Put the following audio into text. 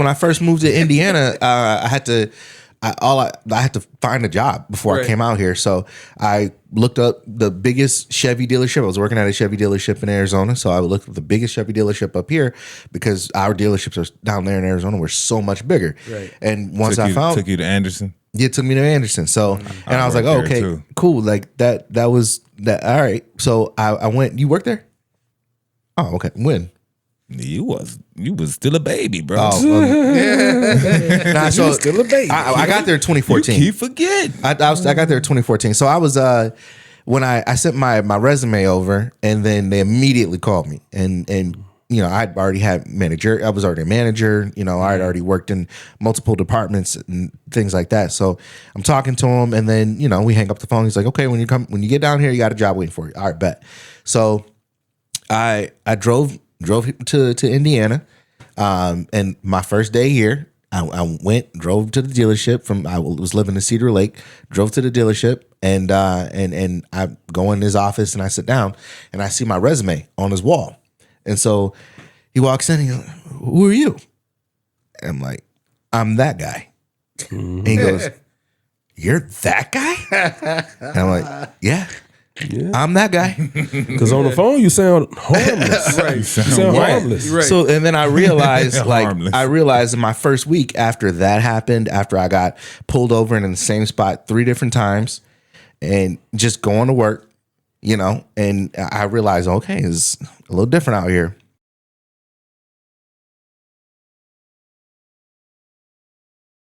when I first moved to Indiana, I had to find a job before I came out here. So I looked up the biggest Chevy dealership. I was working at a Chevy dealership in Arizona. So I looked at the biggest Chevy dealership up here because our dealerships are down there in Arizona were so much bigger. Right. And once took you to Anderson? Yeah, it took me to Anderson. So, and I was like, oh, okay, cool. Like that was that. All right. So I went, you worked there? Oh, okay. When? You was still a baby, bro. Oh, nah, so still a baby. I got there in 2014. You keep forgetting. I got there in 2014. So I was when I sent my resume over, and then they immediately called me, and you know I'd already had manager. I was already a manager. You know, I'd already worked in multiple departments and things like that. So I'm talking to him, and then you know we hang up the phone. He's like, okay, when you get down here, you got a job waiting for you. All right, bet. So I drove to Indiana, and my first day here, I drove to the dealership I was living in Cedar Lake, drove to the dealership, and I go in his office and I sit down and I see my resume on his wall, and so he walks in and he's like, who are you? And I'm like, I'm that guy. And he goes, you're that guy? And I'm like, yeah. I'm that guy. Because on the phone you sound harmless. Right. You sound harmless. Right. So and then I realized I realized in my first week after that happened, after I got pulled over in the same spot 3 different times and just going to work, you know, and I realized, okay, it's a little different out here.